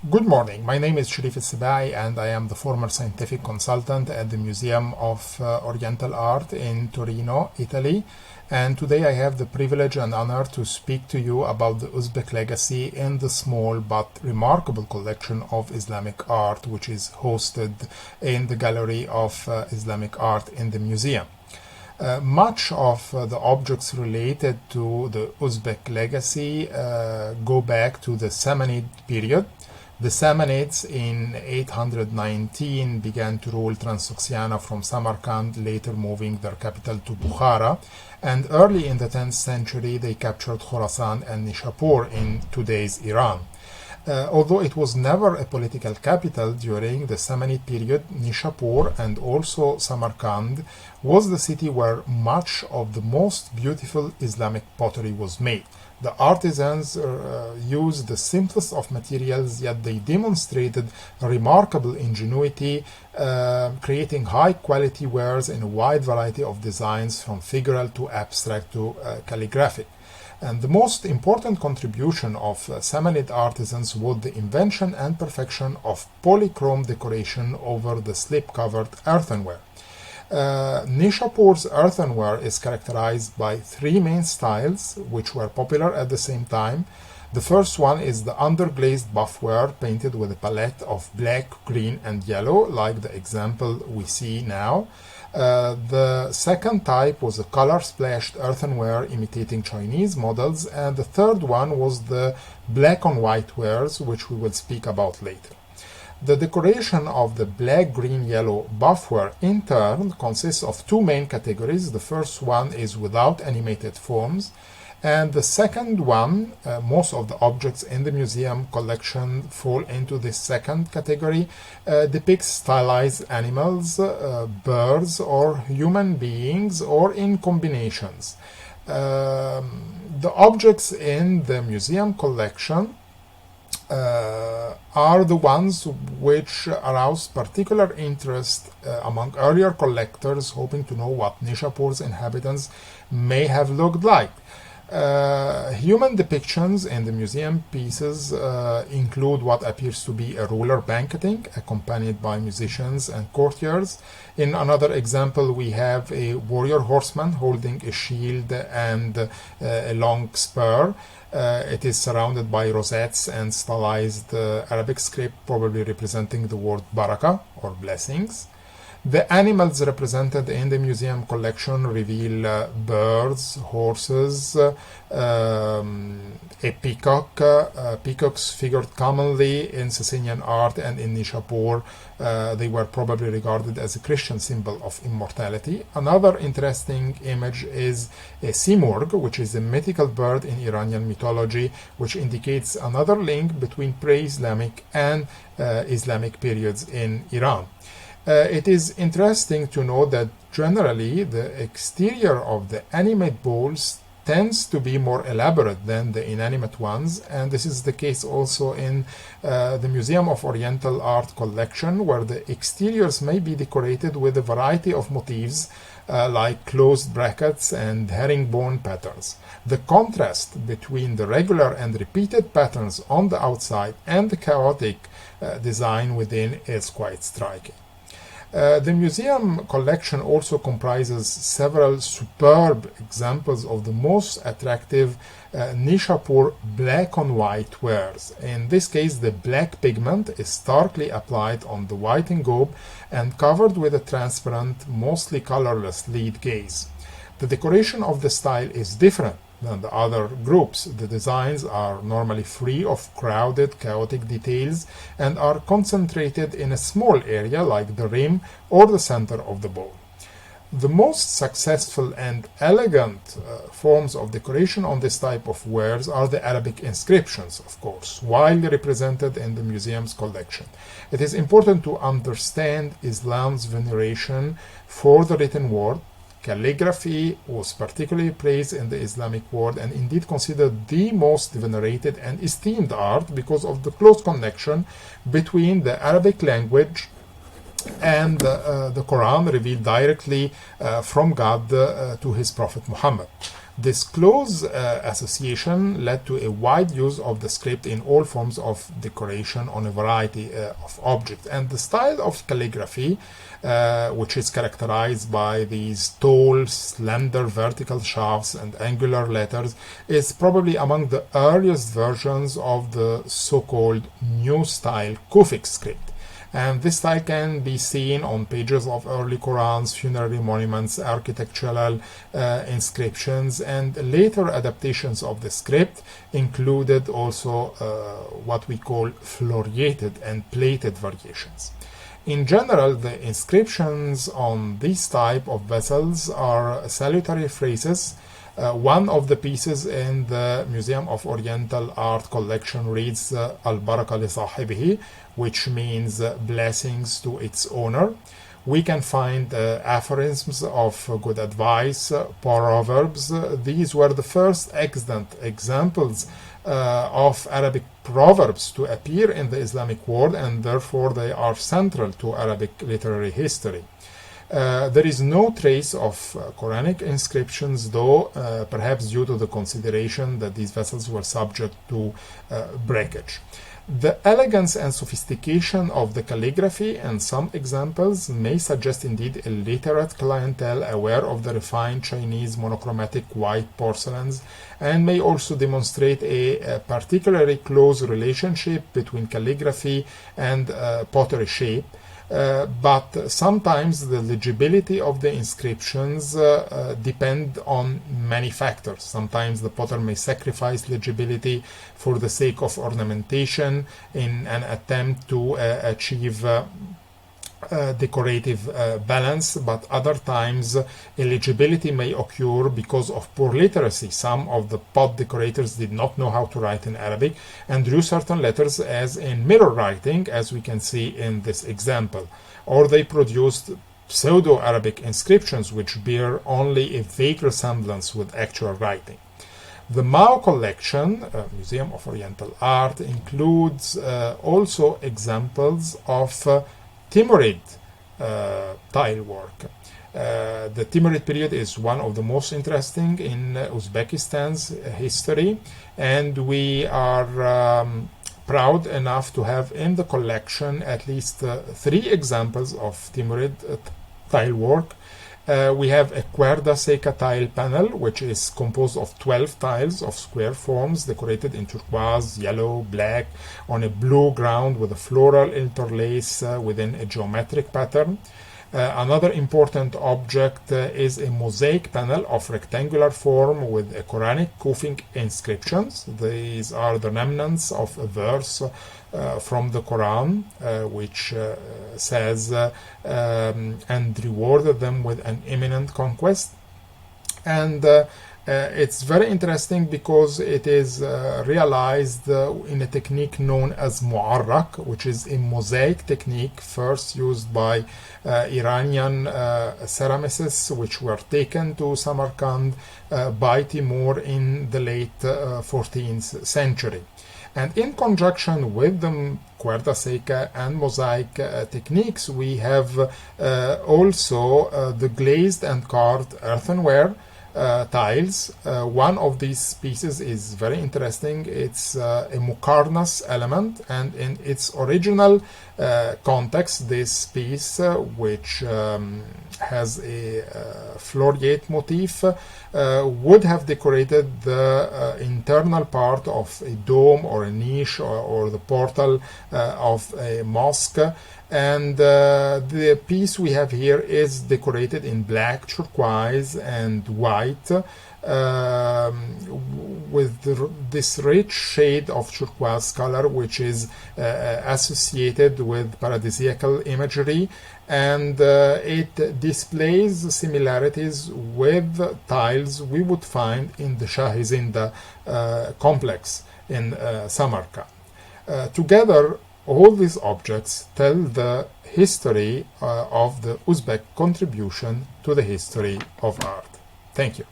Good morning. My name is Şerif Эль Себайенинг and I am the former scientific consultant at the Museum of Oriental Art in Turin, Italy. And today I have the privilege and honor to speak to you about the Uzbek legacy in the small but remarkable collection of Islamic art, which is hosted in the Gallery of Islamic Art in the museum. Much of the objects related to the Uzbek legacy go back to the Samanid period. The Samanids in 819 began to rule Transoxiana from Samarkand, later moving their capital to Bukhara, and early in the 10th century they captured Khorasan and Nishapur in today's Iran. Although it was never a political capital during the Samanid period, Nishapur and also Samarkand was the city where much of the most beautiful Islamic pottery was made. The artisans used the simplest of materials, yet they demonstrated remarkable ingenuity, creating high-quality wares in a wide variety of designs, from figural to abstract to calligraphic. And the most important contribution of Samanid artisans was the invention and perfection of polychrome decoration over the slip-covered earthenware. Nishapur's earthenware is characterized by three main styles, which were popular at the same time. The first one is the underglazed buffware painted with a palette of black, green, and yellow, like the example we see now. The second type was a color-splashed earthenware imitating Chinese models, and the third one was the black-on-white wares, which we will speak about later. The decoration of the black, green, yellow buffware in turn consists of two main categories. The first one is without animated forms, and the second one, most of the objects in the museum collection fall into this second category, depicts stylized animals, birds, or human beings, or in combinations. The objects in the museum collection are the ones which aroused particular interest among earlier collectors hoping to know what Nishapur's inhabitants may have looked like. Human depictions in the museum pieces include what appears to be a ruler banqueting, accompanied by musicians and courtiers. In another example, we have a warrior horseman holding a shield and a long spear. It is surrounded by rosettes and stylized Arabic script, probably representing the word baraka, or blessings. The animals represented in the museum collection reveal birds, horses, a peacock. Peacocks figured commonly in Sasanian art, and in Nishapur they were probably regarded as a Christian symbol of immortality. Another interesting image is a simurg, which is a mythical bird in Iranian mythology, which indicates another link between pre-Islamic and Islamic periods in Iran. It is interesting to note that generally the exterior of the animate bowls tends to be more elaborate than the inanimate ones, and this is the case also in the Museum of Oriental Art collection, where the exteriors may be decorated with a variety of motifs like closed brackets and herringbone patterns. The contrast between the regular and repeated patterns on the outside and the chaotic design within is quite striking. The museum collection also comprises several superb examples of the most attractive Nishapur black-on-white wares. In this case, the black pigment is starkly applied on the white engobe and covered with a transparent, mostly colorless lead gaze. The decoration of the style is different than the other groups. The designs are normally free of crowded, chaotic details and are concentrated in a small area like the rim or the center of the bowl. The most successful and elegant forms of decoration on this type of wares are the Arabic inscriptions, of course, widely represented in the museum's collection. It is important to understand Islam's veneration for the written word. Calligraphy was particularly praised in the Islamic world and indeed considered the most venerated and esteemed art because of the close connection between the Arabic language and the Quran revealed directly from God to his Prophet Muhammad. This close association led to a wide use of the script in all forms of decoration on a variety of objects. And the style of calligraphy, which is characterized by these tall, slender vertical shafts and angular letters, is probably among the earliest versions of the so-called new style Kufic script. And this style can be seen on pages of early Qurans, funerary monuments, architectural inscriptions, and later adaptations of the script included also what we call floriated and plated variations. In general, the inscriptions on this type of vessels are salutary phrases. One of the pieces in the Museum of Oriental Art collection reads Al-Baraka li sahibihi, which means blessings to its owner. We can find aphorisms of good advice, proverbs. These were the first extant examples of Arabic proverbs to appear in the Islamic world, and therefore they are central to Arabic literary history. There is no trace of Quranic inscriptions, though, perhaps due to the consideration that these vessels were subject to breakage. The elegance and sophistication of the calligraphy and some examples may suggest indeed a literate clientele aware of the refined Chinese monochromatic white porcelains, and may also demonstrate a particularly close relationship between calligraphy and pottery shape. But sometimes the legibility of the inscriptions depend on many factors. Sometimes the potter may sacrifice legibility for the sake of ornamentation in an attempt to achieve decorative balance, but other times illegibility may occur because of poor literacy. Some of the pot decorators did not know how to write in Arabic and drew certain letters as in mirror writing, as we can see in this example, or they produced pseudo-Arabic inscriptions which bear only a vague resemblance with actual writing. The MAO collection, Museum of Oriental Art, includes also examples of Timurid tile work. The Timurid period is one of the most interesting in Uzbekistan's history, and we are proud enough to have in the collection at least 3 examples of Timurid tile work. We have a cuerda seca tile panel, which is composed of 12 tiles of square forms decorated in turquoise, yellow, black, on a blue ground with a floral interlace within a geometric pattern. Another important object is a mosaic panel of rectangular form with a Quranic Kufic inscriptions. These are the remnants of a verse from the Quran, which says, and rewarded them with an imminent conquest. And it's very interesting because it is realized in a technique known as mu'arrak, which is a mosaic technique first used by Iranian ceramicists, which were taken to Samarkand by Timur in the late 14th century. And in conjunction with the cuerda seca and mosaic techniques, we have also the glazed and carved earthenware tiles. One of these pieces is very interesting. It's a muqarnas element, and in its original context, this piece, which has a floriate motif, would have decorated the internal part of a dome or a niche or the portal of a mosque. And the piece we have here is decorated in black, turquoise, and white, with this rich shade of turquoise color, which is associated with paradisiacal imagery, and it displays similarities with tiles we would find in the Shahizinda complex in Samarkand. Together, all these objects tell the history of the Uzbek contribution to the history of art. Thank you.